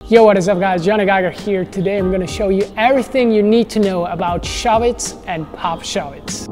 Yo, what is up guys, Johnny Geiger here. Today I'm going to show you everything you need to know about Shov'Its and Pop Shov'Its.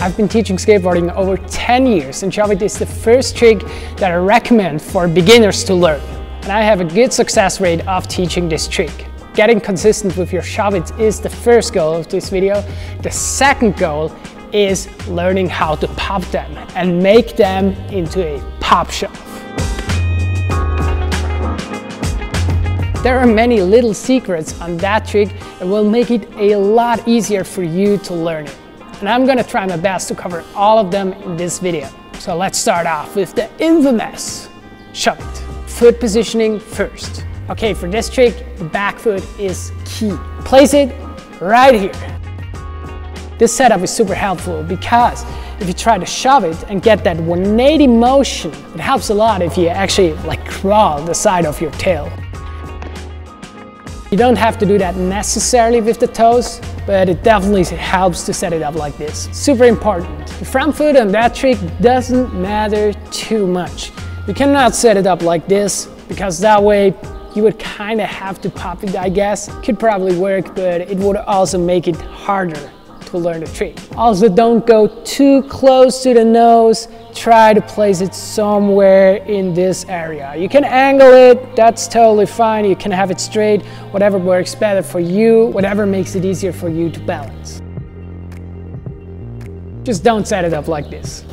I've been teaching skateboarding over 10 years and Shov'It is the first trick that I recommend for beginners to learn. And I have a good success rate of teaching this trick. Getting consistent with your Shov'Its is the first goal of this video. The second goal is learning how to pop them and make them into a pop shove. There are many little secrets on that trick that will make it a lot easier for you to learn it. And I'm gonna try my best to cover all of them in this video. So let's start off with the infamous Shov'It. Foot positioning first. Okay, for this trick, the back foot is key. Place it right here. This setup is super helpful because if you try to shove it and get that 180 motion, it helps a lot if you actually crawl the side of your tail. You don't have to do that necessarily with the toes, but it definitely helps to set it up like this. Super important. The front foot on that trick doesn't matter too much. You cannot set it up like this because that way you would kind of have to pop it, I guess. Could probably work, but it would also make it harder to learn the trick. Also, don't go too close to the nose. Try to place it somewhere in this area. You can angle it, that's totally fine. You can have it straight, whatever works better for you, whatever makes it easier for you to balance. Just don't set it up like this.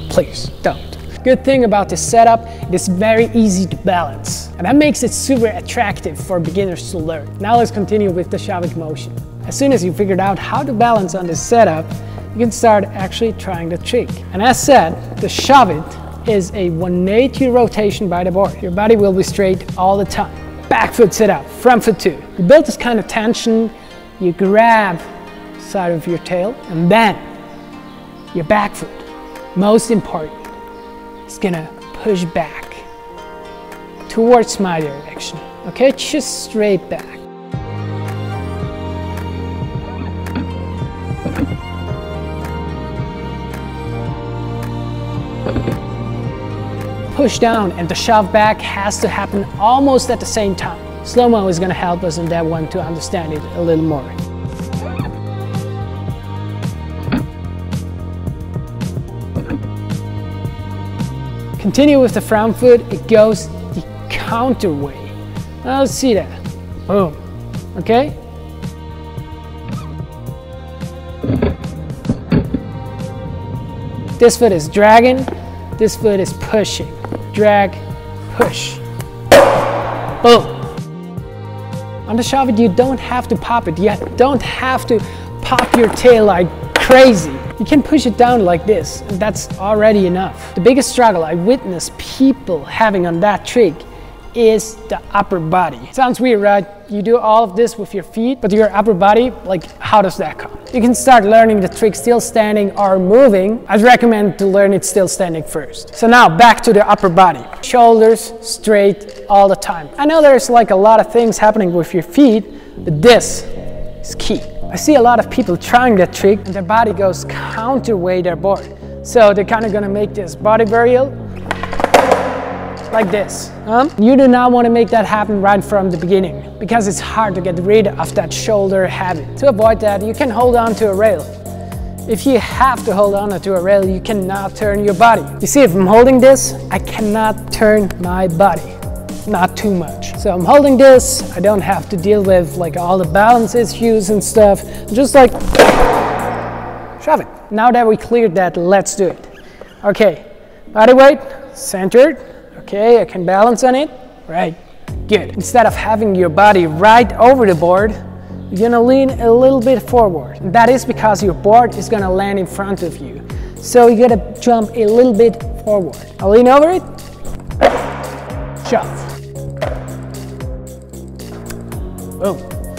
Please, don't. Good thing about this setup, it is very easy to balance. And that makes it super attractive for beginners to learn. Now let's continue with the Shov'It motion. As soon as you figured out how to balance on this setup, you can start actually trying the trick. And as said, the Shov'It is a 180 rotation by the board. Your body will be straight all the time. Back foot setup, front foot too. You build this kind of tension, you grab the side of your tail, and then your back foot, most important, is gonna push back towards my direction. Okay, just straight back. Push down and the shove back has to happen almost at the same time. Slow-mo is going to help us in that one to understand it a little more. Continue with the front foot, it goes the counter way. Now let's see that. Boom. Okay? This foot is dragging, this foot is pushing. Drag, push. Boom. On the Shov'It, you don't have to pop it. You don't have to pop your tail like crazy. You can push it down like this, and that's already enough. The biggest struggle I witness people having on that trick is the upper body. Sounds weird, right? You do all of this with your feet, but your upper body, how does that come? You can start learning the trick still standing or moving. I'd recommend to learn it still standing first. So now back to the upper body. Shoulders straight all the time. I know there's a lot of things happening with your feet, but this is key. I see a lot of people trying that trick and their body goes counterweight their board. So they're kind of gonna make this body burial like this. You do not want to make that happen right from the beginning because it's hard to get rid of that shoulder habit. To avoid that, you can hold on to a rail. If you have to hold on to a rail, you cannot turn your body. You see, if I'm holding this, I cannot turn my body. Not too much. So I'm holding this, I don't have to deal with all the balance issues and stuff. Just shove it. Now that we cleared that, let's do it. Okay, body weight, centered. Okay, I can balance on it. Right, good. Instead of having your body right over the board, you're gonna lean a little bit forward. And that is because your board is gonna land in front of you. So you gotta jump a little bit forward. I'll lean over it. Shove. Boom.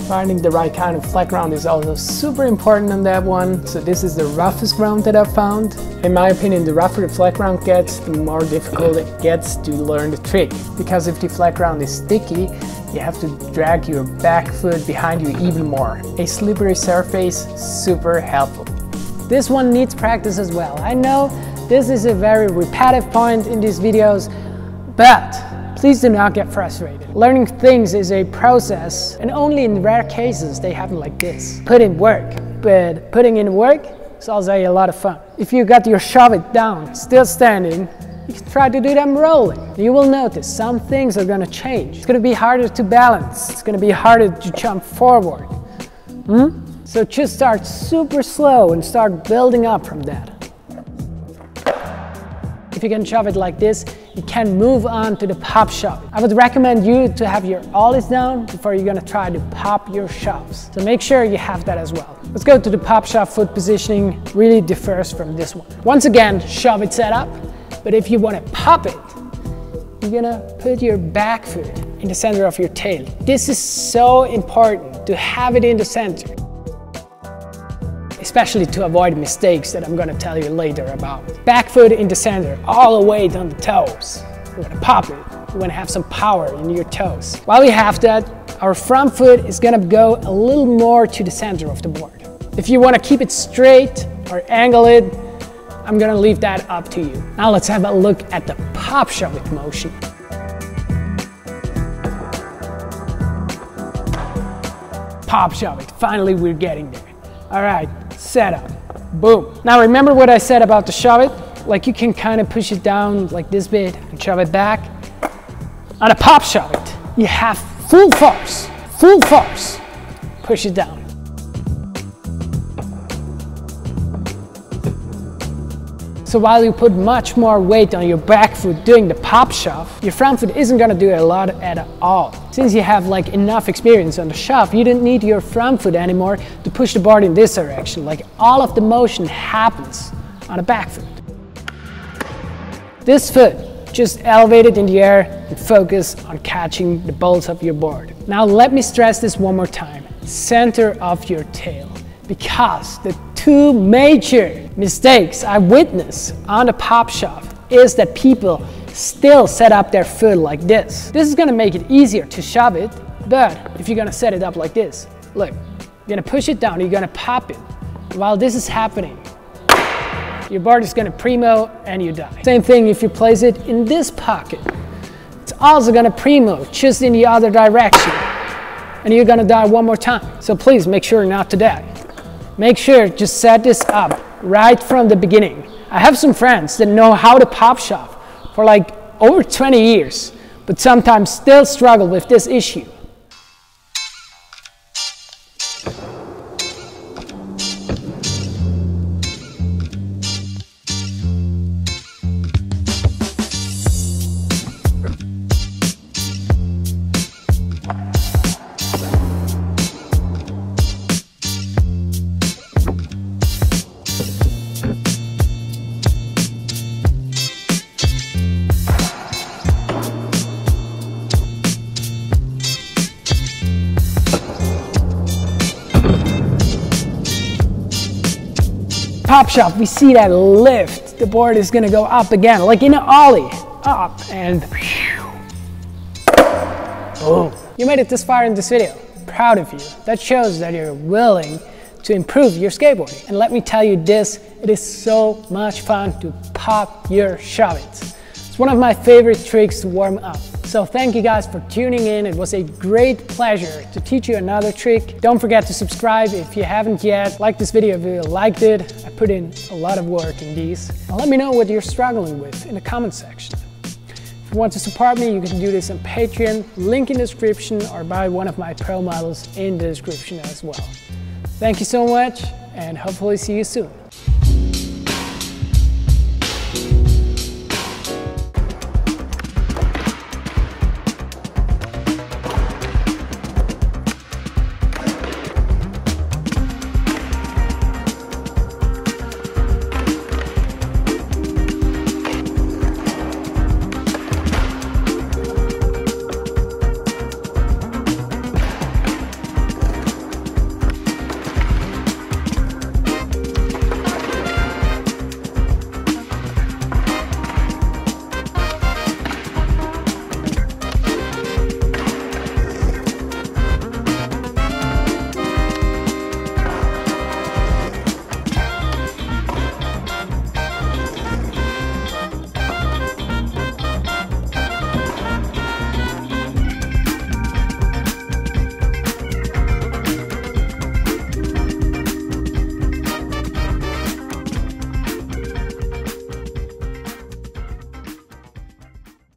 Finding the right kind of flat ground is also super important on that one. So this is the roughest ground that I've found. In my opinion, the rougher the flat ground gets, the more difficult it gets to learn the trick. Because if the flat ground is sticky, you have to drag your back foot behind you even more. A slippery surface, super helpful. This one needs practice as well. I know this is a very repetitive point in these videos, but please do not get frustrated. Learning things is a process, and only in rare cases they happen like this. Put in work, but putting in work is also a lot of fun. If you got your shove it down, still standing, you can try to do them rolling. You will notice some things are gonna change. It's gonna be harder to balance. It's gonna be harder to jump forward. So just start super slow and start building up from that. If you can shove it like this, you can move on to the pop shove. I would recommend you to have your ollies down before you're gonna try to pop your shoves. So make sure you have that as well. Let's go to the pop shove foot positioning. Really differs from this one. Once again, shove it set up, but if you wanna pop it, you're gonna put your back foot in the center of your tail. This is so important to have it in the center, especially to avoid mistakes that I'm gonna tell you later about. Back foot in the center, all the weight on the toes. You're gonna pop it. You wanna have some power in your toes. While we have that, our front foot is gonna go a little more to the center of the board. If you wanna keep it straight or angle it, I'm gonna leave that up to you. Now let's have a look at the pop shove it motion. Pop shove it, finally we're getting there. All right, set up, boom. Now remember what I said about the shove it? Like you can kind of push it down like this bit and shove it back. On a pop shove it, you have full force, push it down. So while you put much more weight on your back foot doing the pop shove, your front foot isn't gonna do a lot at all. Since you have like enough experience on the shove, you don't need your front foot anymore to push the board in this direction. Like all of the motion happens on the back foot. This foot, just elevate it in the air and focus on catching the bolts of your board. Now let me stress this one more time. Center of your tail. Because the two major mistakes I witness on the pop shove is that people still set up their foot like this. This is gonna make it easier to shove it, but if you're gonna set it up like this, look, you're gonna push it down, you're gonna pop it. While this is happening, your board is gonna primo and you die. Same thing if you place it in this pocket. It's also gonna primo just in the other direction, and you're gonna die one more time. So please make sure not to die. Make sure to set this up right from the beginning. I have some friends that know how to pop shove for like over 20 years, but sometimes still struggle with this issue. Pop shove, we see that lift. The board is gonna go up again, like in an ollie. Up and boom. You made it this far in this video. Proud of you. That shows that you're willing to improve your skateboarding. And let me tell you this, it is so much fun to pop your shove-its. It's one of my favorite tricks to warm up. So thank you guys for tuning in. It was a great pleasure to teach you another trick. Don't forget to subscribe if you haven't yet. Like this video if you liked it. I put in a lot of work in these. And let me know what you're struggling with in the comment section. If you want to support me, you can do this on Patreon, link in the description, or buy one of my pro models in the description as well. Thank you so much, and hopefully see you soon.